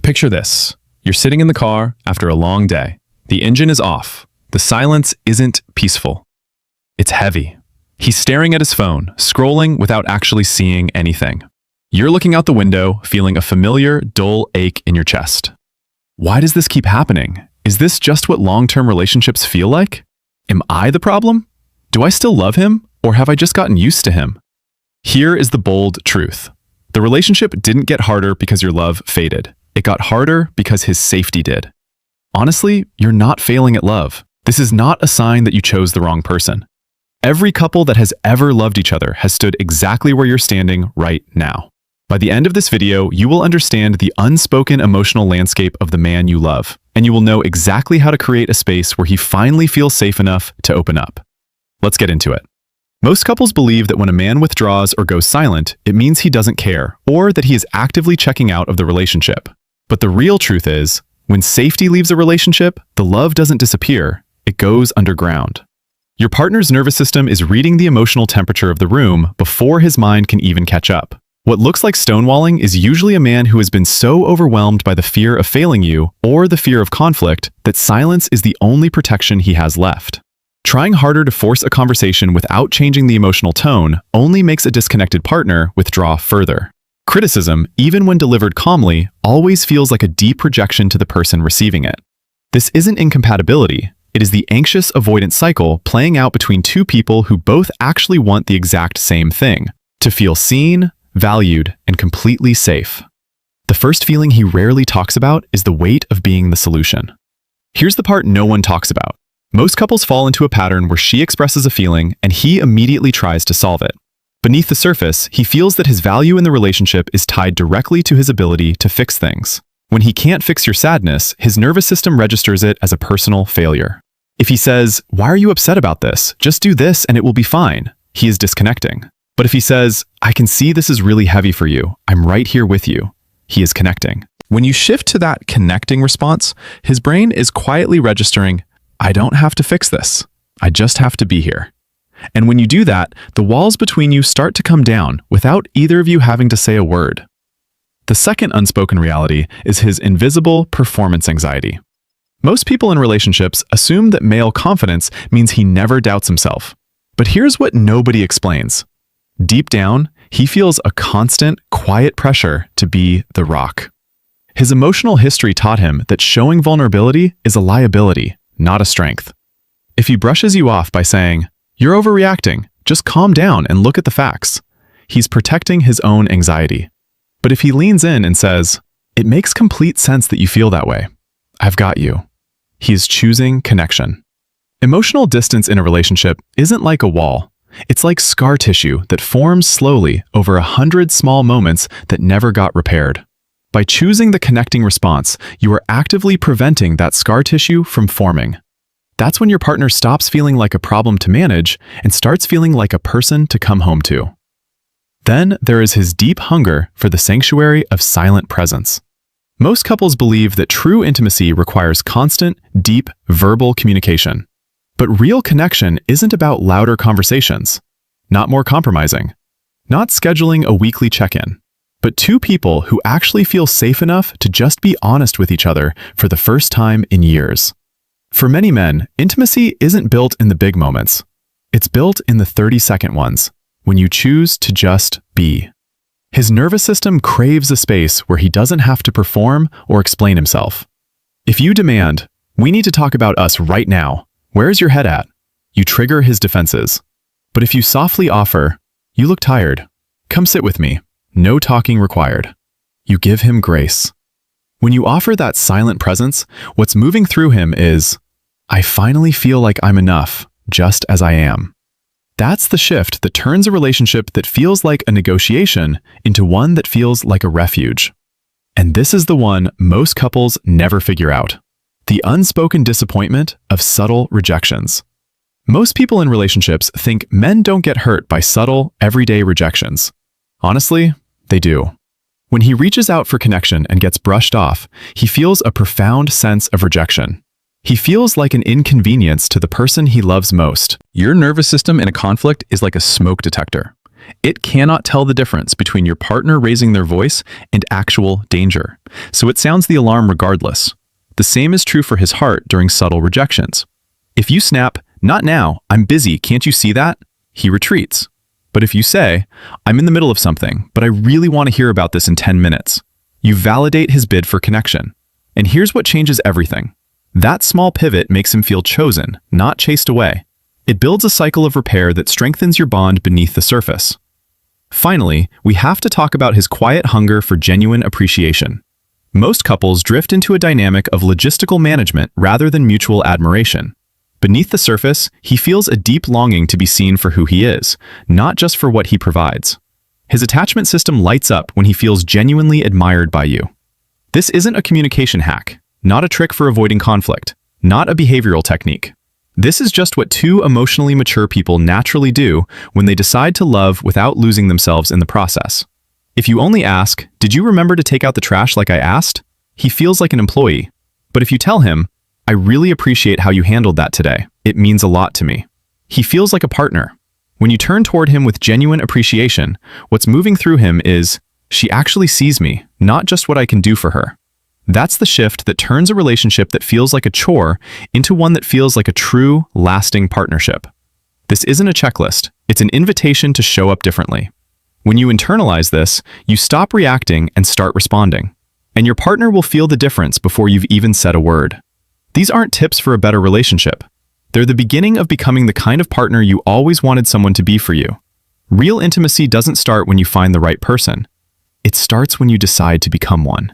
Picture this. You're sitting in the car after a long day. The engine is off. The silence isn't peaceful. It's heavy. He's staring at his phone, scrolling without actually seeing anything. You're looking out the window, feeling a familiar, dull ache in your chest. Why does this keep happening? Is this just what long-term relationships feel like? Am I the problem? Do I still love him, or have I just gotten used to him? Here is the bold truth. The relationship didn't get harder because your love faded. It got harder because his safety did. Honestly, you're not failing at love. This is not a sign that you chose the wrong person. Every couple that has ever loved each other has stood exactly where you're standing right now. By the end of this video, you will understand the unspoken emotional landscape of the man you love, and you will know exactly how to create a space where he finally feels safe enough to open up. Let's get into it. Most couples believe that when a man withdraws or goes silent, it means he doesn't care, or that he is actively checking out of the relationship. But the real truth is, when safety leaves a relationship, the love doesn't disappear, it goes underground. Your partner's nervous system is reading the emotional temperature of the room before his mind can even catch up. What looks like stonewalling is usually a man who has been so overwhelmed by the fear of failing you or the fear of conflict that silence is the only protection he has left. Trying harder to force a conversation without changing the emotional tone only makes a disconnected partner withdraw further. Criticism, even when delivered calmly, always feels like a deep rejection to the person receiving it. This isn't incompatibility. It is the anxious avoidance cycle playing out between two people who both actually want the exact same thing: to feel seen, valued, and completely safe. The first feeling he rarely talks about is the weight of being the solution. Here's the part no one talks about. Most couples fall into a pattern where she expresses a feeling and he immediately tries to solve it. Beneath the surface, he feels that his value in the relationship is tied directly to his ability to fix things. When he can't fix your sadness, his nervous system registers it as a personal failure. If he says, "Why are you upset about this? Just do this and it will be fine," he is disconnecting. But if he says, "I can see this is really heavy for you. I'm right here with you," he is connecting. When you shift to that connecting response, his brain is quietly registering, "I don't have to fix this. I just have to be here." And when you do that, the walls between you start to come down without either of you having to say a word. The second unspoken reality is his invisible performance anxiety. Most people in relationships assume that male confidence means he never doubts himself. But here's what nobody explains. Deep down, he feels a constant, quiet pressure to be the rock. His emotional history taught him that showing vulnerability is a liability, not a strength. If he brushes you off by saying, "You're overreacting, just calm down and look at the facts," he's protecting his own anxiety. But if he leans in and says, "It makes complete sense that you feel that way. I've got you," he is choosing connection. Emotional distance in a relationship isn't like a wall. It's like scar tissue that forms slowly over 100 small moments that never got repaired. By choosing the connecting response, you are actively preventing that scar tissue from forming. That's when your partner stops feeling like a problem to manage and starts feeling like a person to come home to. Then there is his deep hunger for the sanctuary of silent presence. Most couples believe that true intimacy requires constant, deep, verbal communication. But real connection isn't about louder conversations, not more compromising, not scheduling a weekly check-in, but two people who actually feel safe enough to just be honest with each other for the first time in years. For many men, intimacy isn't built in the big moments. It's built in the 30-second ones, when you choose to just be. His nervous system craves a space where he doesn't have to perform or explain himself. If you demand, "We need to talk about us right now. Where's your head at?" you trigger his defenses. But if you softly offer, "You look tired. Come sit with me. No talking required," you give him grace. When you offer that silent presence, what's moving through him is, "I finally feel like I'm enough, just as I am." That's the shift that turns a relationship that feels like a negotiation into one that feels like a refuge. And this is the one most couples never figure out: the unspoken disappointment of subtle rejections. Most people in relationships think men don't get hurt by subtle, everyday rejections. Honestly, they do. When he reaches out for connection and gets brushed off, he feels a profound sense of rejection. He feels like an inconvenience to the person he loves most. Your nervous system in a conflict is like a smoke detector. it cannot tell the difference between your partner raising their voice and actual danger, so it sounds the alarm regardless. The same is true for his heart during subtle rejections. If you snap, "Not now, I'm busy, can't you see that?" he retreats. But if you say, "I'm in the middle of something, but I really want to hear about this in 10 minutes, you validate his bid for connection. And here's what changes everything. That small pivot makes him feel chosen, not chased away. It builds a cycle of repair that strengthens your bond beneath the surface. Finally, we have to talk about his quiet hunger for genuine appreciation. Most couples drift into a dynamic of logistical management rather than mutual admiration. Beneath the surface, he feels a deep longing to be seen for who he is, not just for what he provides. His attachment system lights up when he feels genuinely admired by you. This isn't a communication hack, not a trick for avoiding conflict, not a behavioral technique. This is just what two emotionally mature people naturally do when they decide to love without losing themselves in the process. If you only ask, "Did you remember to take out the trash like I asked?" he feels like an employee. But if you tell him, "I really appreciate how you handled that today. It means a lot to me," he feels like a partner. When you turn toward him with genuine appreciation, what's moving through him is, "She actually sees me, not just what I can do for her." That's the shift that turns a relationship that feels like a chore into one that feels like a true, lasting partnership. This isn't a checklist, it's an invitation to show up differently. When you internalize this, you stop reacting and start responding. And your partner will feel the difference before you've even said a word. These aren't tips for a better relationship. They're the beginning of becoming the kind of partner you always wanted someone to be for you. Real intimacy doesn't start when you find the right person. It starts when you decide to become one.